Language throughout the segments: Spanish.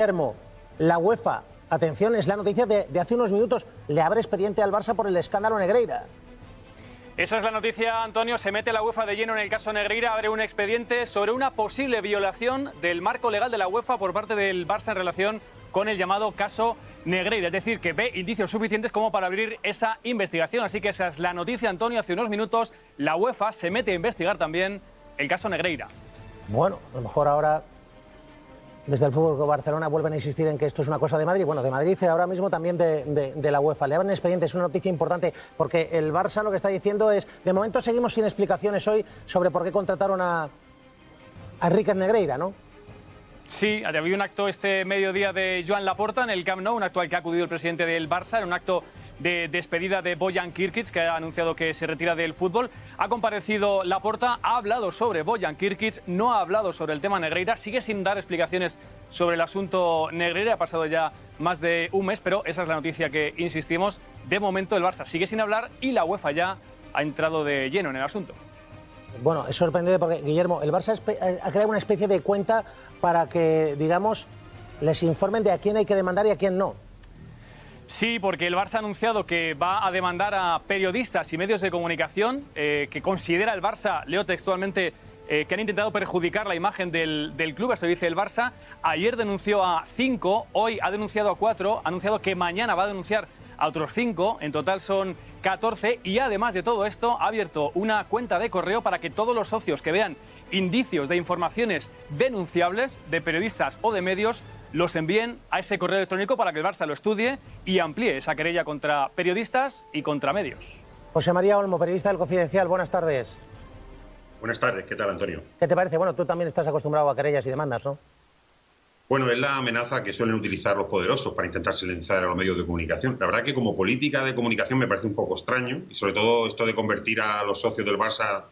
Guillermo, la UEFA, atención, es la noticia de hace unos minutos, le abre expediente al Barça por el escándalo Negreira. Esa es la noticia, Antonio. Se mete la UEFA de lleno en el caso Negreira, abre un expediente sobre una posible violación del marco legal de la UEFA por parte del Barça en relación con el llamado caso Negreira. Es decir, que ve indicios suficientes como para abrir esa investigación. Así que esa es la noticia, Antonio. Hace unos minutos la UEFA se mete a investigar también el caso Negreira. Bueno, a lo mejor ahora desde el Fútbol Club Barcelona vuelven a insistir en que esto es una cosa de Madrid. Bueno, de Madrid ahora mismo también de la UEFA. Le abren expediente, es una noticia importante porque el Barça lo que está diciendo es, de momento seguimos sin explicaciones hoy sobre por qué contrataron a Enríquez Negreira, ¿no? Sí, había un acto este mediodía de Joan Laporta en el Camp Nou, un acto al que ha acudido el presidente del Barça, era un acto de despedida de Bojan Kirkic, que ha anunciado que se retira del fútbol. Ha comparecido Laporta, ha hablado sobre Bojan Kirkic, no ha hablado sobre el tema Negreira, sigue sin dar explicaciones sobre el asunto Negreira, ha pasado ya más de un mes, pero esa es la noticia que insistimos. De momento el Barça sigue sin hablar y la UEFA ya ha entrado de lleno en el asunto. Bueno, es sorprendente porque, Guillermo, el Barça ha creado una especie de cuenta para que, digamos, les informen de a quién hay que demandar y a quién no. Sí, porque el Barça ha anunciado que va a demandar a periodistas y medios de comunicación que considera el Barça, leo textualmente, que han intentado perjudicar la imagen del club, eso dice el Barça. Ayer denunció a 5, hoy ha denunciado a 4, ha anunciado que mañana va a denunciar a otros 5, en total son 14, y además de todo esto ha abierto una cuenta de correo para que todos los socios que vean indicios de informaciones denunciables de periodistas o de medios los envíen a ese correo electrónico para que el Barça lo estudie y amplíe esa querella contra periodistas y contra medios. José María Olmo, periodista del Confidencial, buenas tardes. Buenas tardes, ¿qué tal, Antonio? ¿Qué te parece? Bueno, tú también estás acostumbrado a querellas y demandas, ¿no? Bueno, es la amenaza que suelen utilizar los poderosos para intentar silenciar a los medios de comunicación. La verdad que como política de comunicación me parece un poco extraño, y sobre todo esto de convertir a los socios del Barça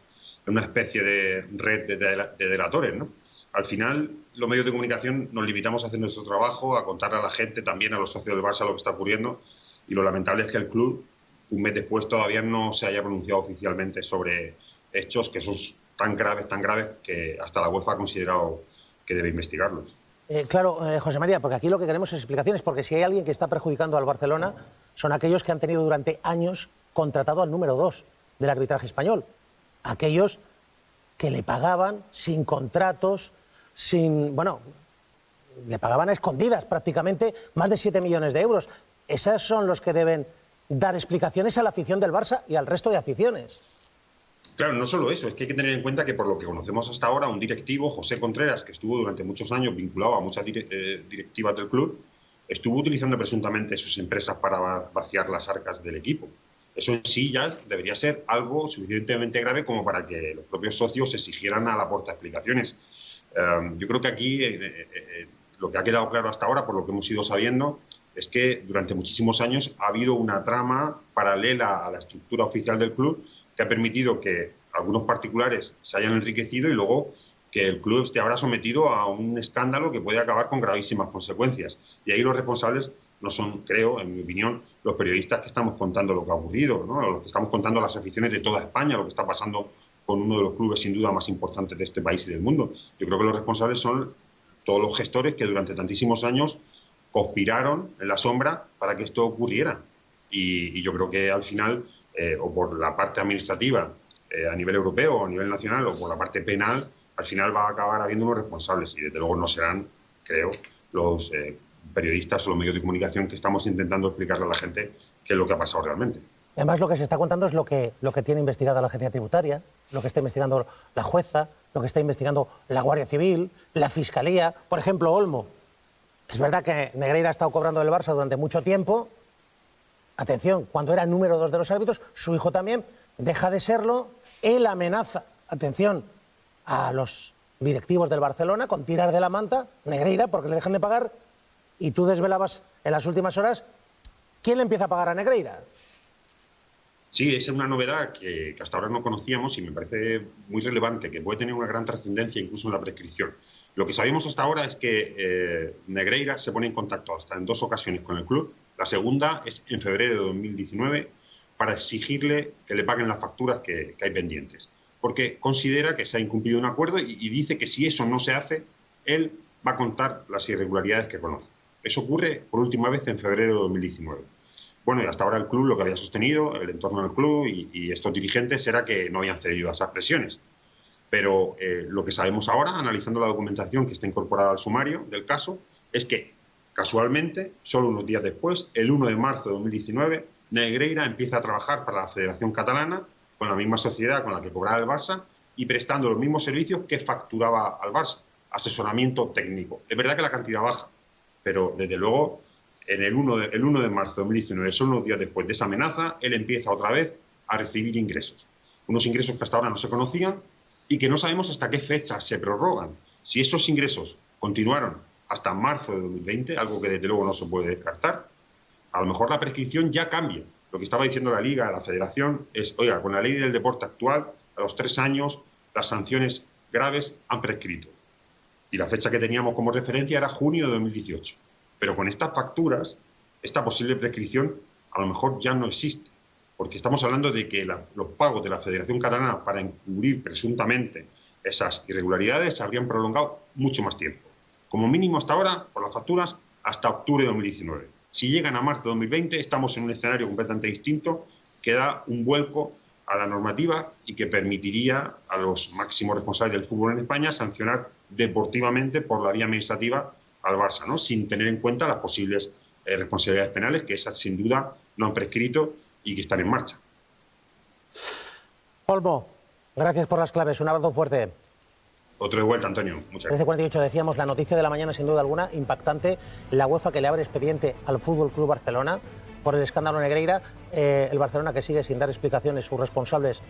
en una especie de red de delatores, ¿no? Al final, los medios de comunicación nos limitamos a hacer nuestro trabajo, a contarle a la gente, también a los socios del Barça, lo que está ocurriendo, y lo lamentable es que el club, un mes después, todavía no se haya pronunciado oficialmente sobre hechos que son tan graves, que hasta la UEFA ha considerado que debe investigarlos. Claro, José María, porque aquí lo que queremos es explicaciones, porque si hay alguien que está perjudicando al Barcelona, son aquellos que han tenido durante años contratado al número 2 del arbitraje español. Aquellos que le pagaban sin contratos, le pagaban a escondidas prácticamente más de 7 millones de euros. Esos son los que deben dar explicaciones a la afición del Barça y al resto de aficiones. Claro, no solo eso, es que hay que tener en cuenta que por lo que conocemos hasta ahora, un directivo, José Contreras, que estuvo durante muchos años vinculado a muchas directivas del club, estuvo utilizando presuntamente sus empresas para vaciar las arcas del equipo. Eso en sí ya debería ser algo suficientemente grave como para que los propios socios exigieran a Laporta explicaciones. Yo creo que aquí lo que ha quedado claro hasta ahora, por lo que hemos ido sabiendo, es que durante muchísimos años ha habido una trama paralela a la estructura oficial del club que ha permitido que algunos particulares se hayan enriquecido y luego que el club esté ahora sometido a un escándalo que puede acabar con gravísimas consecuencias. Y ahí los responsables no son, creo, en mi opinión, los periodistas que estamos contando lo que ha ocurrido, ¿no? Los que estamos contando las aficiones de toda España, lo que está pasando con uno de los clubes sin duda más importantes de este país y del mundo. Yo creo que los responsables son todos los gestores que durante tantísimos años conspiraron en la sombra para que esto ocurriera. Y yo creo que al final, o por la parte administrativa a nivel europeo o a nivel nacional, o por la parte penal, al final va a acabar habiendo unos responsables. Y desde luego no serán, creo, los periodistas o los medios de comunicación que estamos intentando explicarle a la gente qué es lo que ha pasado realmente. Además, lo que se está contando es lo que tiene investigada la agencia tributaria, lo que está investigando la jueza, lo que está investigando la Guardia Civil, la Fiscalía. Por ejemplo, Olmo. Es verdad que Negreira ha estado cobrando del Barça durante mucho tiempo. Atención, cuando era número 2 de los árbitros, su hijo también deja de serlo. Él amenaza, atención, a los directivos del Barcelona con tirar de la manta, Negreira, porque le dejan de pagar. Y tú desvelabas en las últimas horas, ¿quién le empieza a pagar a Negreira? Sí, esa es una novedad que hasta ahora no conocíamos y me parece muy relevante, que puede tener una gran trascendencia incluso en la prescripción. Lo que sabemos hasta ahora es que Negreira se pone en contacto hasta en 2 ocasiones con el club. La segunda es en febrero de 2019 para exigirle que le paguen las facturas que hay pendientes. Porque considera que se ha incumplido un acuerdo y dice que si eso no se hace, él va a contar las irregularidades que conoce. Eso ocurre por última vez en febrero de 2019. Bueno, y hasta ahora el club lo que había sostenido, el entorno del club y estos dirigentes, era que no habían cedido a esas presiones. Pero lo que sabemos ahora, analizando la documentación que está incorporada al sumario del caso, es que, casualmente, solo unos días después, el 1 de marzo de 2019, Negreira empieza a trabajar para la Federación Catalana, con la misma sociedad con la que cobraba el Barça, y prestando los mismos servicios que facturaba al Barça, asesoramiento técnico. Es verdad que la cantidad baja, pero desde luego, en el 1 de marzo de 2019, solo unos días después de esa amenaza, él empieza otra vez a recibir ingresos. Unos ingresos que hasta ahora no se conocían y que no sabemos hasta qué fecha se prorrogan. Si esos ingresos continuaron hasta marzo de 2020, algo que desde luego no se puede descartar, a lo mejor la prescripción ya cambia. Lo que estaba diciendo la Liga, la Federación, es, oiga, con la ley del deporte actual, a los 3 años, las sanciones graves han prescrito. Y la fecha que teníamos como referencia era junio de 2018. Pero con estas facturas, esta posible prescripción a lo mejor ya no existe. Porque estamos hablando de que los pagos de la Federación Catalana para encubrir presuntamente esas irregularidades se habrían prolongado mucho más tiempo. Como mínimo hasta ahora, por las facturas, hasta octubre de 2019. Si llegan a marzo de 2020, estamos en un escenario completamente distinto que da un vuelco a la normativa y que permitiría a los máximos responsables del fútbol en España sancionar deportivamente por la vía administrativa al Barça, ¿no? Sin tener en cuenta las posibles responsabilidades penales, que esas sin duda no han prescrito y que están en marcha. Olmo, gracias por las claves. Un abrazo fuerte. Otro de vuelta, Antonio. Muchas gracias. 13:48 decíamos, la noticia de la mañana sin duda alguna, impactante. La UEFA que le abre expediente al Fútbol Club Barcelona por el escándalo Negreira. El Barcelona que sigue sin dar explicaciones sus responsables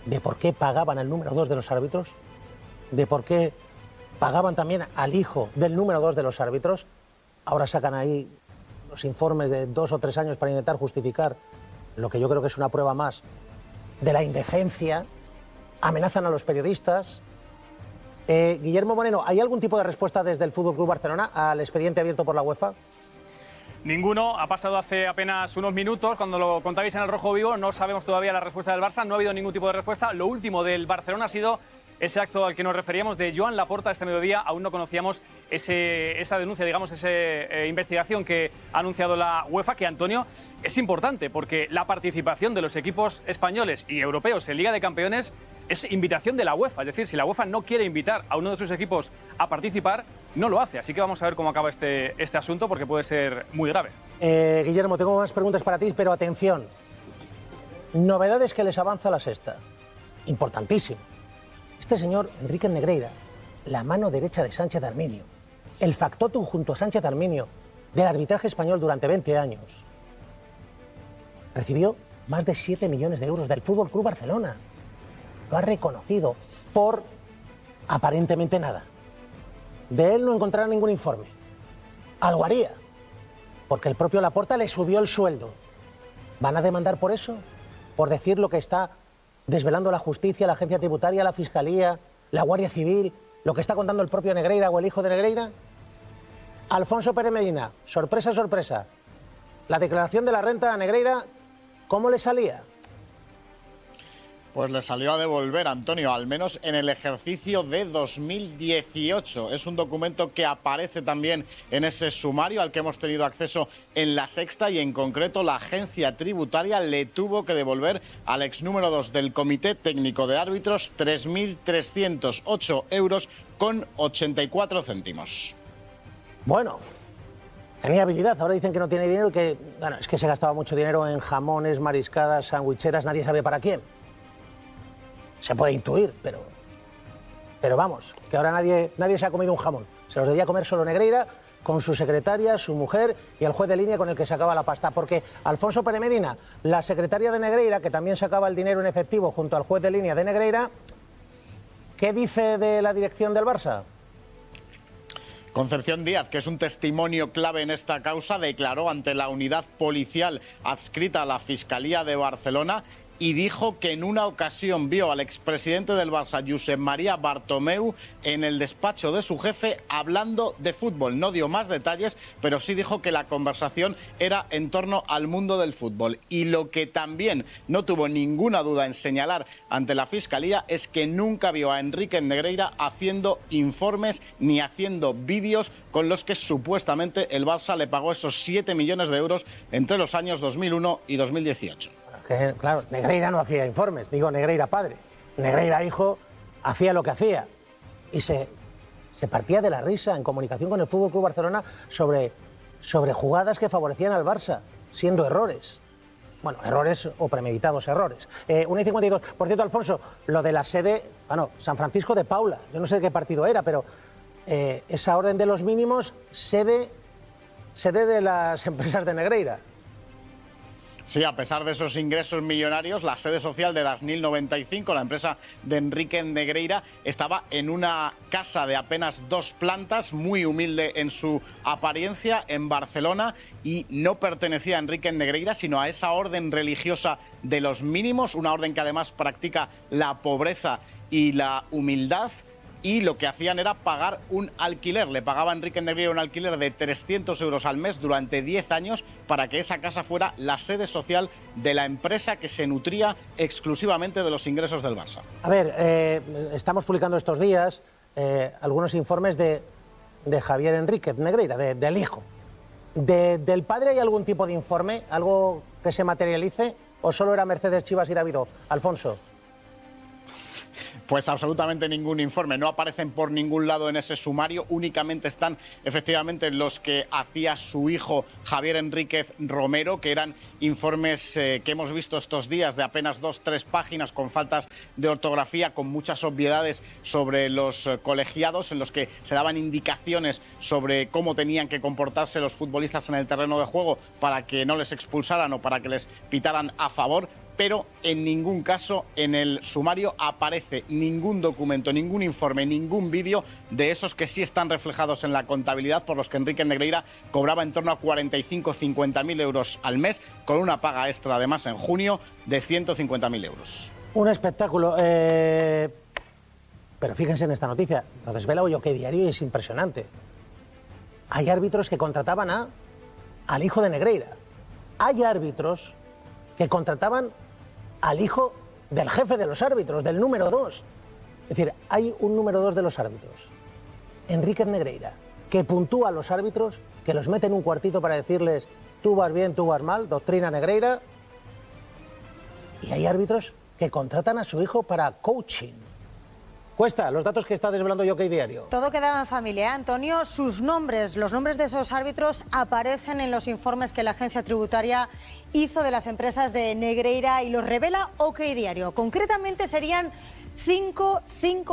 de por qué pagaban el número 2 de los árbitros, de por qué pagaban también al hijo del número 2 de los árbitros. Ahora sacan ahí los informes de 2 o 3 años para intentar justificar lo que yo creo que es una prueba más de la indecencia. Amenazan a los periodistas. Guillermo Moreno, ¿hay algún tipo de respuesta desde el Fútbol Club Barcelona al expediente abierto por la UEFA? Ninguno. Ha pasado hace apenas unos minutos. Cuando lo contabais en el Rojo Vivo, no sabemos todavía la respuesta del Barça. No ha habido ningún tipo de respuesta. Lo último del Barcelona ha sido ese acto al que nos referíamos de Joan Laporta este mediodía. Aún no conocíamos esa denuncia, digamos, esa investigación que ha anunciado la UEFA, que, Antonio, es importante porque la participación de los equipos españoles y europeos en Liga de Campeones es invitación de la UEFA. Es decir, si la UEFA no quiere invitar a uno de sus equipos a participar, no lo hace. Así que vamos a ver cómo acaba este asunto, porque puede ser muy grave. Guillermo, tengo más preguntas para ti, pero atención. Novedades que les avanza la Sexta. Importantísimo. Este señor, Enrique Negreira, la mano derecha de Sánchez Arminio, el factotum junto a Sánchez Arminio del arbitraje español durante 20 años, recibió más de 7 millones de euros del Fútbol Club Barcelona. Lo ha reconocido por aparentemente nada. De él no encontraron ningún informe. Algo haría, porque el propio Laporta le subió el sueldo. ¿Van a demandar por eso? ¿Por decir lo que está desvelando la justicia, la agencia tributaria, la fiscalía, la Guardia Civil, lo que está contando el propio Negreira o el hijo de Negreira? Alfonso Pérez Medina, sorpresa, sorpresa. La declaración de la renta a Negreira, ¿cómo le salía? Pues le salió a devolver, Antonio, al menos en el ejercicio de 2018. Es un documento que aparece también en ese sumario al que hemos tenido acceso en La Sexta, y en concreto la agencia tributaria le tuvo que devolver al ex número 2 del Comité Técnico de Árbitros 3.308 euros con 84 céntimos. Bueno, tenía habilidad. Ahora dicen que no tiene dinero y que, bueno, es que se gastaba mucho dinero en jamones, mariscadas, sandwicheras, nadie sabe para quién. Se puede intuir, pero vamos, que ahora nadie se ha comido un jamón. Se los debía comer solo Negreira, con su secretaria, su mujer y el juez de línea con el que sacaba la pasta. Porque Alfonso Pérez Medina, la secretaria de Negreira, que también sacaba el dinero en efectivo junto al juez de línea de Negreira, ¿qué dice de la dirección del Barça? Concepción Díaz, que es un testimonio clave en esta causa, declaró ante la unidad policial adscrita a la Fiscalía de Barcelona y dijo que en una ocasión vio al expresidente del Barça, Josep María Bartomeu, en el despacho de su jefe hablando de fútbol. No dio más detalles, pero sí dijo que la conversación era en torno al mundo del fútbol. Y lo que también no tuvo ninguna duda en señalar ante la Fiscalía es que nunca vio a Enrique Negreira haciendo informes ni haciendo vídeos con los que supuestamente el Barça le pagó esos 7 millones de euros entre los años 2001 y 2018. Claro, Negreira no hacía informes, digo Negreira padre. Negreira hijo hacía lo que hacía y se partía de la risa en comunicación con el FC Barcelona sobre jugadas que favorecían al Barça, siendo errores. Bueno, errores o premeditados errores. 1:52. Por cierto, Alfonso, lo de la sede, San Francisco de Paula, yo no sé de qué partido era, pero esa orden de los mínimos, sede de las empresas de Negreira. Sí, a pesar de esos ingresos millonarios, la sede social de Dasnil 95, la empresa de Enrique Negreira, estaba en una casa de apenas 2 plantas, muy humilde en su apariencia, en Barcelona, y no pertenecía a Enrique Negreira, sino a esa orden religiosa de los mínimos, una orden que además practica la pobreza y la humildad. Y lo que hacían era pagar un alquiler. Le pagaba a Enrique Negreira un alquiler de 300 euros al mes durante 10 años para que esa casa fuera la sede social de la empresa que se nutría exclusivamente de los ingresos del Barça. A ver, estamos publicando estos días algunos informes de Javier Enrique Negreira, del hijo. ¿Del padre hay algún tipo de informe, algo que se materialice, o solo era Mercedes Chivas y Davidov? Alfonso. Pues absolutamente ningún informe, no aparecen por ningún lado en ese sumario, únicamente están efectivamente los que hacía su hijo Javier Enríquez Romero, que eran informes que hemos visto estos días de apenas 2-3 páginas con faltas de ortografía, con muchas obviedades sobre los colegiados, en los que se daban indicaciones sobre cómo tenían que comportarse los futbolistas en el terreno de juego para que no les expulsaran o para que les pitaran a favor. Pero en ningún caso en el sumario aparece ningún documento, ningún informe, ningún vídeo de esos que sí están reflejados en la contabilidad, por los que Enrique Negreira cobraba en torno a 45-50.000 euros al mes, con una paga extra además en junio de 150.000 euros. Un espectáculo. Pero fíjense en esta noticia, lo desvela hoy OK Diario y es impresionante. Hay árbitros que contrataban al hijo de Negreira. Hay árbitros que contrataban al hijo del jefe de los árbitros, del número 2. Es decir, hay un número 2 de los árbitros, Enrique Negreira, que puntúa a los árbitros, que los mete en un cuartito para decirles tú vas bien, tú vas mal, doctrina Negreira. Y hay árbitros que contratan a su hijo para coaching. Cuesta, los datos que está desvelando OK Diario. Todo queda en familia, Antonio. Sus nombres, los nombres de esos árbitros aparecen en los informes que la agencia tributaria hizo de las empresas de Negreira y los revela OK Diario. Concretamente serían cinco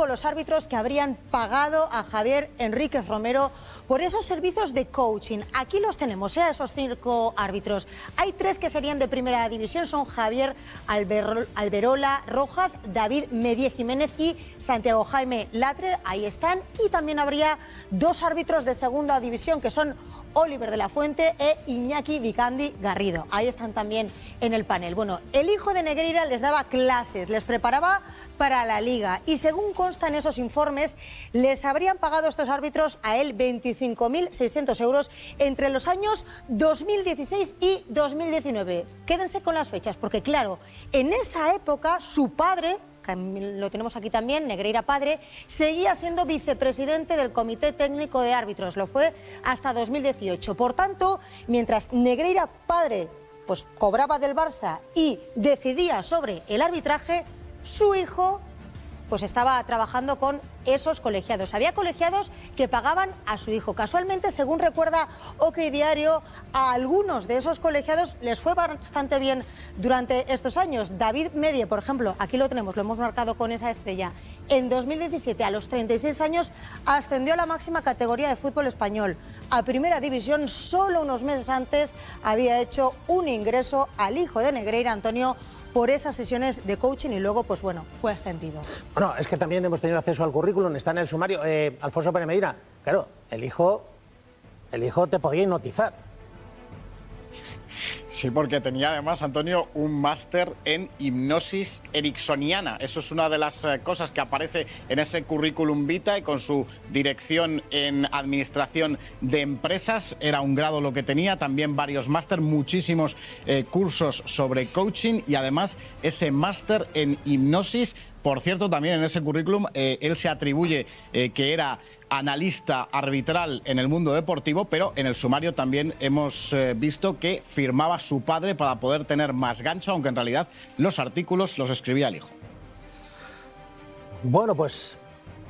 los árbitros que habrían pagado a Javier Enríquez Romero por esos servicios de coaching. Aquí los tenemos, esos 5 árbitros. Hay 3 que serían de primera división, son Javier Alberola Rojas, David Medie Jiménez y Santiago Jaime Latre, ahí están. Y también habría 2 árbitros de segunda división, que son Oliver de la Fuente e Iñaki Vicandi Garrido. Ahí están también en el panel. Bueno, el hijo de Negreira les daba clases, les preparaba para la Liga y según consta en esos informes, les habrían pagado estos árbitros a él 25.600 euros entre los años 2016 y 2019. Quédense con las fechas, porque claro, en esa época su padre, lo tenemos aquí también, Negreira padre, seguía siendo vicepresidente del Comité Técnico de Árbitros, lo fue hasta 2018. Por tanto, mientras Negreira padre pues cobraba del Barça y decidía sobre el arbitraje, su hijo pues estaba trabajando con esos colegiados. Había colegiados que pagaban a su hijo. Casualmente, según recuerda OK Diario, a algunos de esos colegiados les fue bastante bien durante estos años. David Medie, por ejemplo, aquí lo tenemos, lo hemos marcado con esa estrella. En 2017, a los 36 años, ascendió a la máxima categoría de fútbol español. A primera división, solo unos meses antes, había hecho un ingreso al hijo de Negreira, Antonio, por esas sesiones de coaching y luego, pues bueno, fue ascendido. Bueno, es que también hemos tenido acceso al currículum, está en el sumario. Alfonso Pérez Medina, claro, el hijo te podía hipnotizar. Sí, porque tenía además, Antonio, un máster en hipnosis ericksoniana. Eso es una de las cosas que aparece en ese currículum vitae, con su dirección en administración de empresas. Era un grado lo que tenía, también varios máster, muchísimos cursos sobre coaching y además ese máster en hipnosis. Por cierto, también en ese currículum él se atribuye que era analista arbitral en el mundo deportivo, pero en el sumario también hemos visto que firmaba su padre para poder tener más gancho, aunque en realidad los artículos los escribía el hijo. Bueno, pues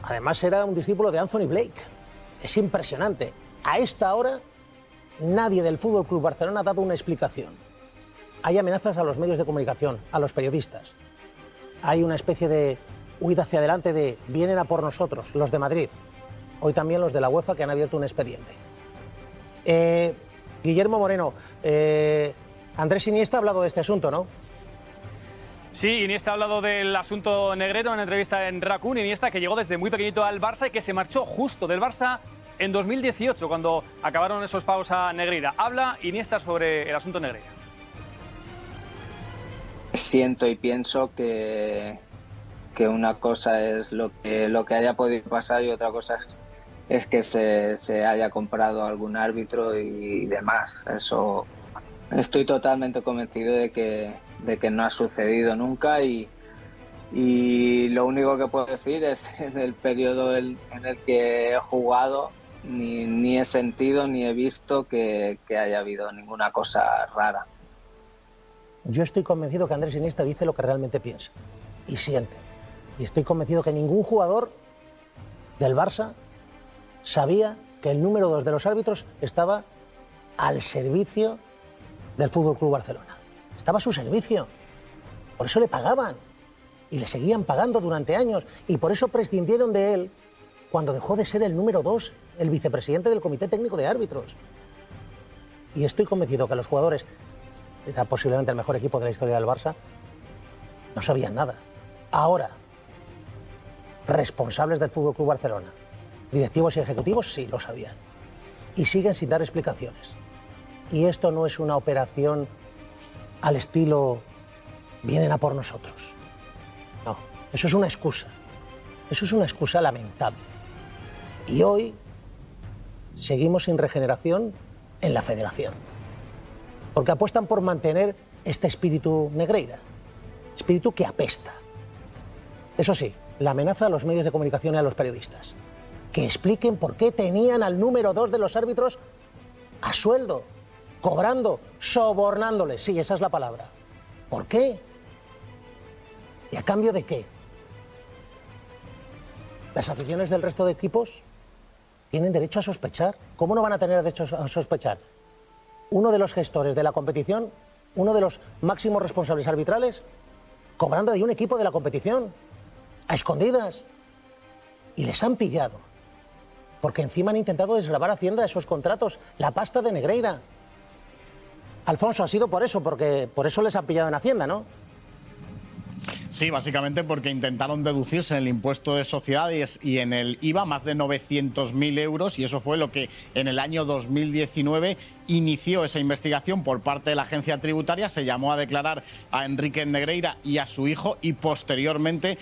además era un discípulo de Anthony Blake. Es impresionante. A esta hora nadie del Fútbol Club Barcelona ha dado una explicación. Hay amenazas a los medios de comunicación, a los periodistas. Hay una especie de huida hacia adelante de vienen a por nosotros, los de Madrid. Hoy también los de la UEFA que han abierto un expediente. Guillermo Moreno, Andrés Iniesta ha hablado de este asunto, ¿no? Sí, Iniesta ha hablado del asunto Negreiro en una entrevista en Raccoon. Iniesta, que llegó desde muy pequeñito al Barça y que se marchó justo del Barça en 2018, cuando acabaron esos pagos a Negreira. Habla Iniesta sobre el asunto Negreira. Siento y pienso que una cosa es lo que haya podido pasar y otra cosa es que se haya comprado algún árbitro y demás. Eso estoy totalmente convencido de que no ha sucedido nunca y lo único que puedo decir es en el periodo en el que he jugado ni he sentido ni he visto que haya habido ninguna cosa rara. Yo estoy convencido que Andrés Iniesta dice lo que realmente piensa y siente. Y estoy convencido que ningún jugador del Barça sabía que el número 2 de los árbitros estaba al servicio del Fútbol Club Barcelona. Estaba a su servicio. Por eso le pagaban. Y le seguían pagando durante años. Y por eso prescindieron de él cuando dejó de ser el número 2, el vicepresidente del Comité Técnico de Árbitros. Y estoy convencido que los jugadores, era posiblemente el mejor equipo de la historia del Barça, no sabían nada. Ahora, responsables del Fútbol Club Barcelona, directivos y ejecutivos, sí lo sabían. Y siguen sin dar explicaciones. Y esto no es una operación al estilo vienen a por nosotros. No, eso es una excusa. Eso es una excusa lamentable. Y hoy seguimos sin regeneración en la federación. Porque apuestan por mantener este espíritu Negreira. Espíritu que apesta. Eso sí, la amenaza a los medios de comunicación y a los periodistas. Que expliquen por qué tenían al número 2 de los árbitros a sueldo, cobrando, sobornándoles. Sí, esa es la palabra. ¿Por qué? ¿Y a cambio de qué? Las aficiones del resto de equipos tienen derecho a sospechar. ¿Cómo no van a tener derecho a sospechar? Uno de los gestores de la competición, uno de los máximos responsables arbitrales, cobrando de un equipo de la competición, a escondidas. Y les han pillado. Porque encima han intentado desgravar Hacienda esos contratos, la pasta de Negreira. Alfonso, ha sido por eso, porque por eso les han pillado en Hacienda, ¿no? Sí, básicamente porque intentaron deducirse en el impuesto de sociedades y en el IVA más de 900.000 euros y eso fue lo que en el año 2019 inició esa investigación por parte de la agencia tributaria. Se llamó a declarar a Enrique Negreira y a su hijo y posteriormente,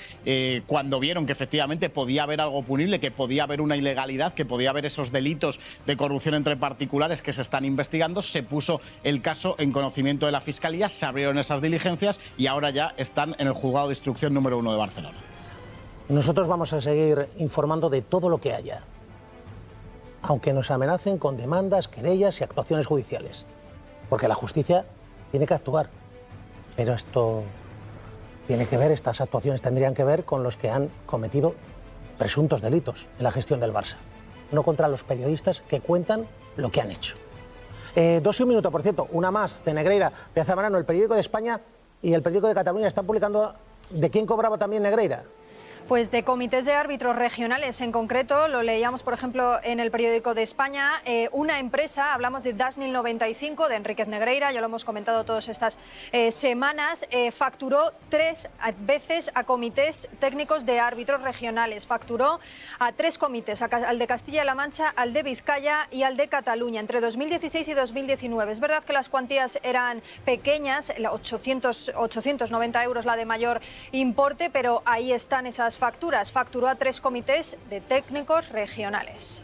cuando vieron que efectivamente podía haber algo punible, que podía haber una ilegalidad, que podía haber esos delitos de corrupción entre particulares que se están investigando, se puso el caso en conocimiento de la Fiscalía, se abrieron esas diligencias y ahora ya están en el juzgado de instrucción número 1 de Barcelona. Nosotros vamos a seguir informando de todo lo que haya, aunque nos amenacen con demandas, querellas y actuaciones judiciales, porque la justicia tiene que actuar, pero esto tiene que ver, estas actuaciones tendrían que ver con los que han cometido presuntos delitos en la gestión del Barça, no contra los periodistas que cuentan lo que han hecho. 2 y 1 minuto, por cierto, una más de Negreira. Piazza Zambrano, el periódico de España y el periódico de Cataluña están publicando de quién cobraba también Negreira. Pues de comités de árbitros regionales en concreto, lo leíamos por ejemplo en el periódico de España, una empresa, hablamos de Dasnil 95, de Enríquez Negreira, ya lo hemos comentado todas estas semanas, facturó 3 veces a comités técnicos de árbitros regionales, facturó a 3 comités, al de Castilla-La Mancha, al de Vizcaya y al de Cataluña, entre 2016 y 2019. Es verdad que las cuantías eran pequeñas, 890 euros la de mayor importe, pero ahí están esas facturas. Facturó a 3 comités de técnicos regionales.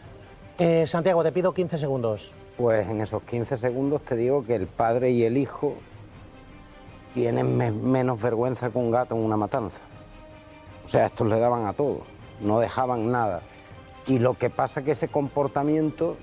Santiago, te pido 15 segundos. Pues en esos 15 segundos te digo que el padre y el hijo tienen menos vergüenza que un gato en una matanza. O sea, estos le daban a todo, no dejaban nada. Y lo que pasa es que ese comportamiento